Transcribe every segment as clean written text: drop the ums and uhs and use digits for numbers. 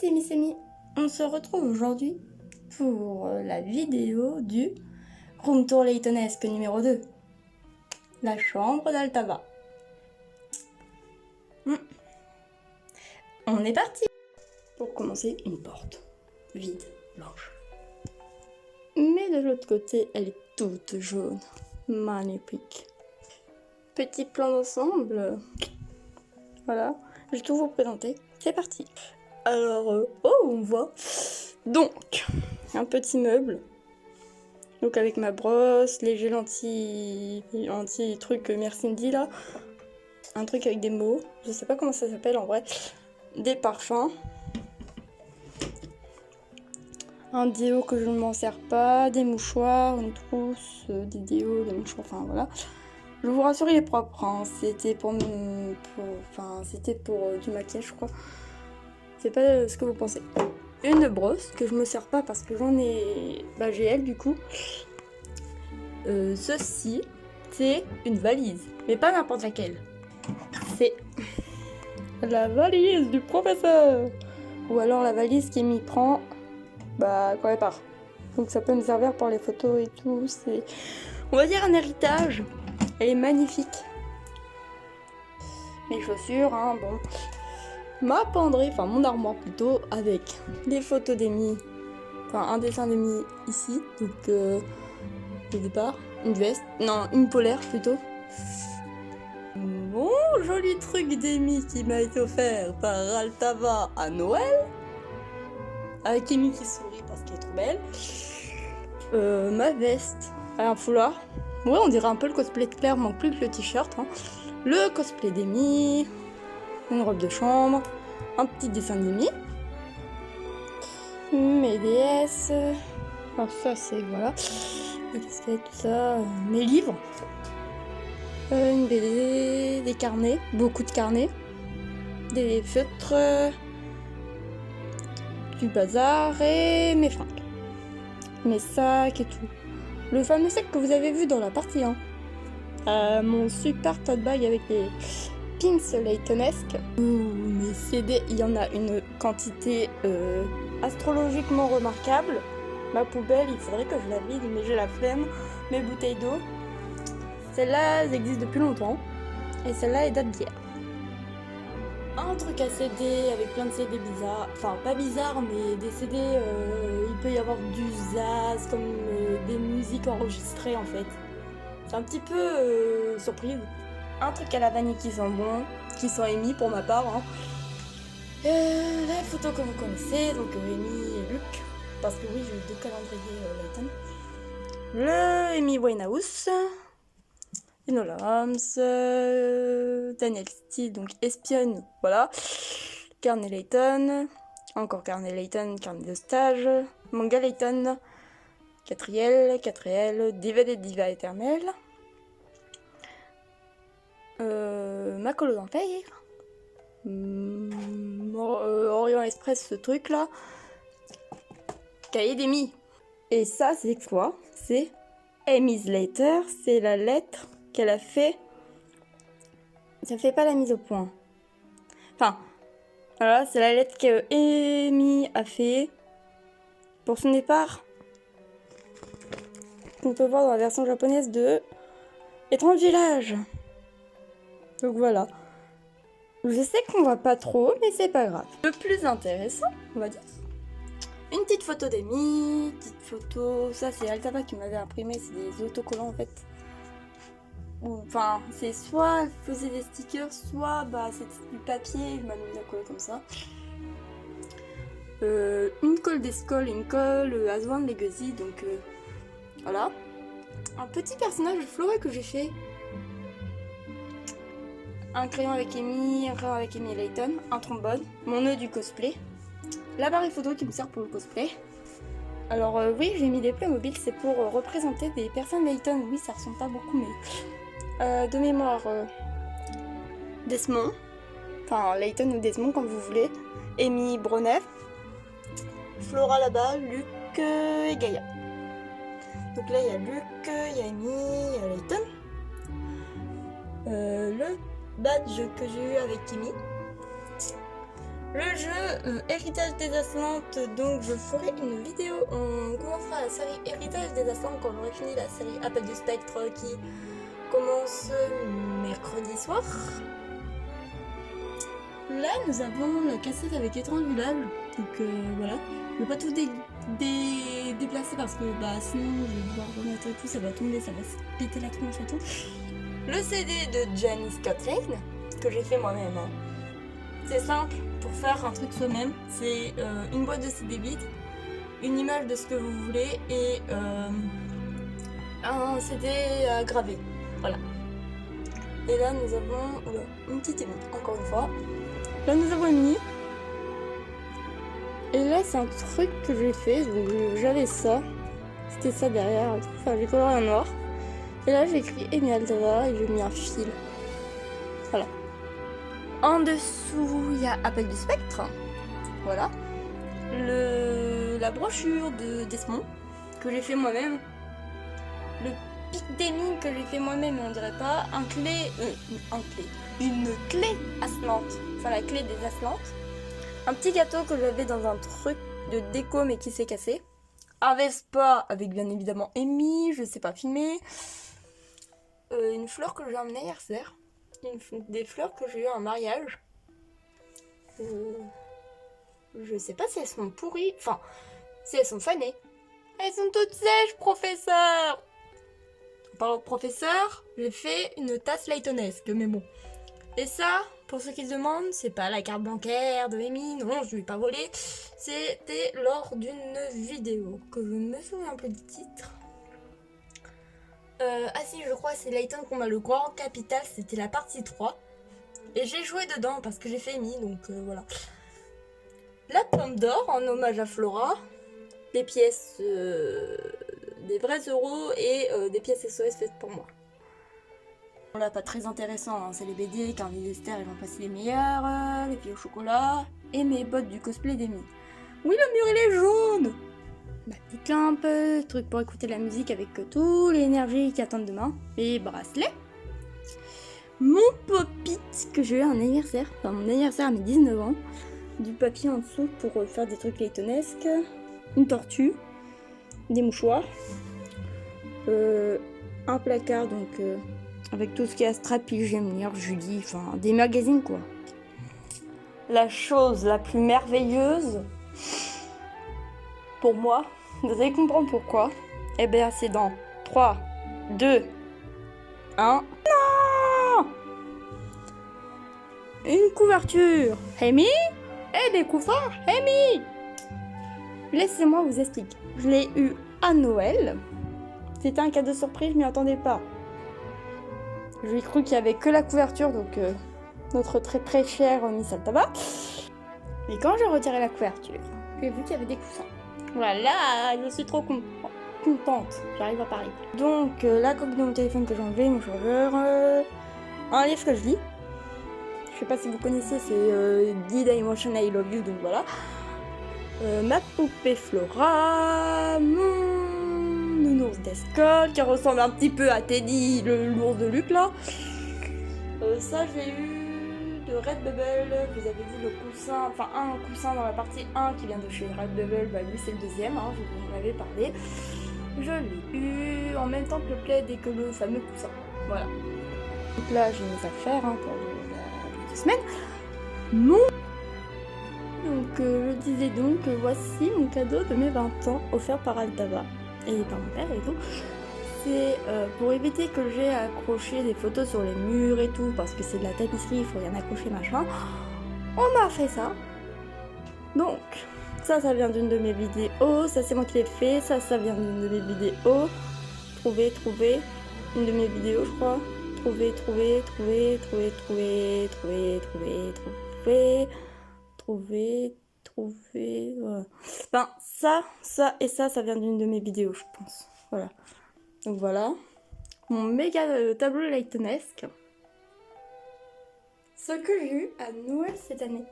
c'est Amy. On se retrouve aujourd'hui pour la vidéo du Room Tour Laytonesque numéro 2. La chambre d'Altava. On est parti. Pour commencer, une porte vide, blanche. Mais de l'autre côté, elle est toute jaune. Magnifique. Petit plan d'ensemble. Voilà, je vais tout vous présenter. C'est parti. Alors, on voit donc un petit meuble. Donc avec ma brosse, les gels anti-truc Mercindy là. Un truc avec des mots, je sais pas comment ça s'appelle en vrai. Des parfums. Un déo que je ne m'en sers pas, des mouchoirs, une trousse, des déos, des mouchoirs, enfin voilà. Je vous rassure, il est propre, hein. C'était pour du maquillage, je crois. C'est pas ce que vous pensez. Une brosse que je me sers pas parce que j'en ai... j'ai elle du coup. Ceci, c'est une valise, mais pas n'importe laquelle. C'est la valise du professeur. Ou alors la valise qui m'y prend quand elle part. Donc ça peut me servir pour les photos et tout. C'est, on va dire, un héritage. Elle est magnifique. Mes chaussures, hein, bon. Ma penderie, enfin mon armoire plutôt, avec des photos d'Amy. Enfin un dessin d'Amy ici. Donc au départ, une veste. Non, une polaire plutôt. Mon joli truc d'Amy qui m'a été offert par Altava à Noël. Avec Amy qui sourit parce qu'elle est trop belle. Ma veste, un foulard. Ouais, on dirait un peu le cosplay de Claire, manque plus que le t-shirt. Hein. Le cosplay d'Amy. Une robe de chambre. Un petit dessin d'Amy. Mes DS. Alors ça c'est, voilà. La casquette, tout ça. Mes livres. Une BD, des carnets. Beaucoup de carnets. Des feutres. Du bazar et mes fringues. Mes sacs et tout. Le fameux sac que vous avez vu dans la partie 1. Mon super tote bag avec les pins laytonesques. Mes CD, il y en a une quantité astrologiquement remarquable. Ma poubelle, il faudrait que je la vide, mais j'ai la flemme. Mes bouteilles d'eau. Celle-là, elles existent depuis longtemps. Et celle-là, elle date d'hier. Un truc à CD avec plein de CD bizarres, enfin pas bizarres mais des CD, il peut y avoir du jazz comme des musiques enregistrées en fait. C'est un petit peu surprise. Un truc à la vanille qui sent bon, qui sent Amy pour ma part. Hein. La photo que vous connaissez, donc Amy et Luc, parce que oui j'ai eu 2 calendriers Layton. Le Amy Winehouse. Enola Holmes, Daniel Steele, donc espionne, voilà. Carnet Layton, encore Carnet Layton, carnet de stage. Manga Layton, 4L, DVD Diva éternelle. Ma colo d'Empire. Orient Express, ce truc là. Cahier d'Amy. Et ça, c'est quoi? C'est Amy's Letter, c'est la lettre qu'elle a fait. Ça fait pas la mise au point. Enfin, voilà, c'est la lettre que Amy a fait pour son départ. On peut voir dans la version japonaise de Étrange Village. Donc voilà. Je sais qu'on voit pas trop, mais c'est pas grave. Le plus intéressant, on va dire. Une petite photo d'Amy, petite photo. Ça, c'est Altava qui m'avait imprimé, c'est des autocollants en fait. Enfin, c'est soit elle faisait des stickers, soit c'était du papier, il m'a mis la colle comme ça. Une colle d'Escol, une colle Aswan Legacy, donc voilà. Un petit personnage de Flora que j'ai fait. Un crayon avec Amy, un crayon avec Amy Layton, un trombone, mon nœud du cosplay. L'appareil photo qui me sert pour le cosplay. Alors oui, j'ai mis des Playmobil, c'est pour représenter des personnes Layton. Oui, ça ressemble pas beaucoup, mais... de mémoire, Desmond, enfin Layton ou Desmond comme vous voulez, Amy Bronev, Flora là-bas, Luc et Gaïa. Donc là il y a Luc, il y a Amy, il y a Layton. Le badge que j'ai eu avec Amy. Le jeu Héritage des Atlantes, donc je ferai une vidéo, on commencera la série Héritage des Atlantes quand j'aurai fini la série Appel du Spectre qui commence mercredi soir. Là nous avons la cassette avec étrangulable, donc voilà, je vais pas tout déplacer parce que sinon je vais devoir remettre tout, ça va tomber, ça va se péter la tronche et tout. Le CD de Janice Kotlin que j'ai fait moi-même, hein. C'est simple pour faire un truc soi-même, c'est une boîte de CD vide, une image de ce que vous voulez et un CD à graver, voilà. Et là nous avons une petite émie, encore une fois. Là nous avons Amy. Et là c'est un truc que j'ai fait, donc j'avais ça, c'était ça derrière, enfin j'ai coloré en noir. Et là j'ai écrit Amy Altava et j'ai mis un fil, voilà. En dessous, il y a Appel du Spectre, voilà. La brochure de Desmond, que j'ai fait moi-même. Le pic d'Amy que j'ai fait moi-même, on dirait pas. Une clé Atlante, enfin la clé des Atlantes. Un petit gâteau que j'avais dans un truc de déco mais qui s'est cassé. Un Vespa avec bien évidemment Amy, je sais pas filmer. Une fleur que j'ai un anniversaire. Des fleurs que j'ai eu à un mariage. Je sais pas si elles sont pourries. Enfin, si elles sont fanées. Elles sont toutes sèches, professeur. En parlant de professeur, j'ai fait une tasse laytonesque, mais bon. Et ça, pour ceux qui se demandent, c'est pas la carte bancaire de Amy, non, je lui ai pas volé. C'était lors d'une vidéo que je ne me souviens plus du titre. Ah si, je crois c'est Layton combat le grand capital, c'était la partie 3. Et j'ai joué dedans parce que j'ai fait Amy, donc voilà. La pomme d'or en hommage à Flora. Des pièces, des vrais euros et des pièces SOS faites pour moi. Voilà, pas très intéressant, hein, c'est les BD, car les Esther ils vont passer les meilleurs, les filles au chocolat, et mes bottes du cosplay d'Amy. Oui, le mur il est jaune. Ma petite lampe, truc pour écouter la musique avec toute l'énergie qui attendent demain. Et bracelet. Mon pop-it que j'ai eu à un anniversaire, enfin mon anniversaire à mes 19 ans. Du papier en dessous pour faire des trucs laytonesques. Une tortue. Des mouchoirs. Un placard donc avec tout ce qui est Strapi, J'aime lire, Julie, enfin des magazines quoi. La chose la plus merveilleuse pour moi, vous allez comprendre pourquoi. Eh bien, c'est dans 3, 2, 1. Non! Une couverture. Amy? Eh, des couverts? Amy! Laissez-moi vous expliquer. Je l'ai eu à Noël. C'était un cadeau surprise, je m'y attendais pas. J'ai cru qu'il y avait que la couverture, donc notre très très cher Miss Altava. Mais quand j'ai retiré la couverture, j'ai vu qu'il y avait des coussins. Voilà, je suis trop contente, j'arrive à parler. Donc, la coque de mon téléphone que j'ai enlevé, mon chargeur, un livre que je lis. Je sais pas si vous connaissez, c'est Did I Mention I Love You, donc voilà. Ma poupée Flora, mon nounours d'Escol, qui ressemble un petit peu à Teddy, l'ours de Luc là. Ça, j'ai eu de Redbubble, vous avez vu le coussin, enfin un coussin dans la partie 1 qui vient de chez Redbubble, lui c'est le deuxième, hein, je vous en avais parlé. Je l'ai eu en même temps que le plaid et que le fameux coussin, voilà. Donc là j'ai mes affaires pour la 2 semaines. Donc je disais donc, voici mon cadeau de mes 20 ans offert par Altava et par mon père et tout. C'est pour éviter que j'ai à accrocher des photos sur les murs et tout, parce que c'est de la tapisserie, il faut rien accrocher machin. On m'a fait ça. Donc, ça vient d'une de mes vidéos, ça c'est moi qui l'ai fait, ça vient d'une de mes vidéos. Trouver, une de mes vidéos je crois. Trouver, voilà. Enfin, ça et ça vient d'une de mes vidéos je pense. Voilà. Donc voilà, mon méga tableau laytonesque. Ce que j'ai eu à Noël cette année.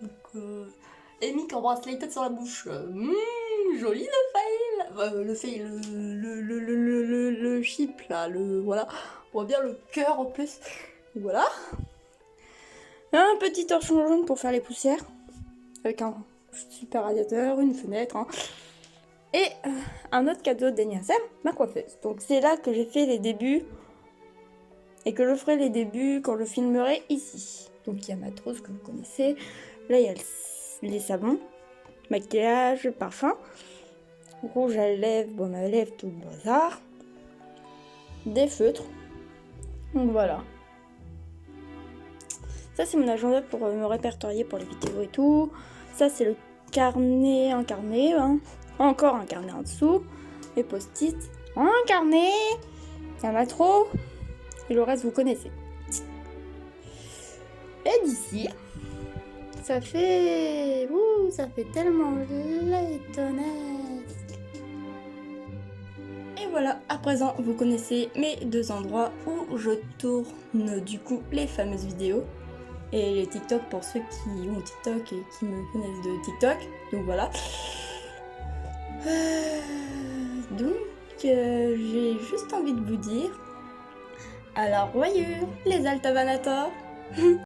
Donc, Amy qui embrasse Layton sur la bouche. Joli le fail. Le chip là, voilà. On voit bien le cœur en plus. Voilà. Un petit torchon jaune pour faire les poussières. avec un super radiateur, une fenêtre, hein. Et un autre cadeau d'anniversaire, ma coiffeuse. Donc c'est là que j'ai fait les débuts et que je ferai les débuts quand je filmerai ici. Donc il y a ma trousse que vous connaissez. Là il y a les savons, maquillage, parfum, rouge à lèvres, baume à lèvres, tout le bazar, des feutres. Donc voilà. Ça c'est mon agenda pour me répertorier pour les vidéos et tout. Ça c'est le carnet, un carnet, hein. Encore un carnet en dessous. Les post-it, un carnet. Il y en a trop. Et le reste vous connaissez. Et d'ici, ça fait tellement lettonesque. Et voilà, à présent vous connaissez mes deux endroits où je tourne du coup les fameuses vidéos. Et les TikTok pour ceux qui ont TikTok et qui me connaissent de TikTok. Donc voilà. Donc j'ai juste envie de vous dire à la royure les Altavanators.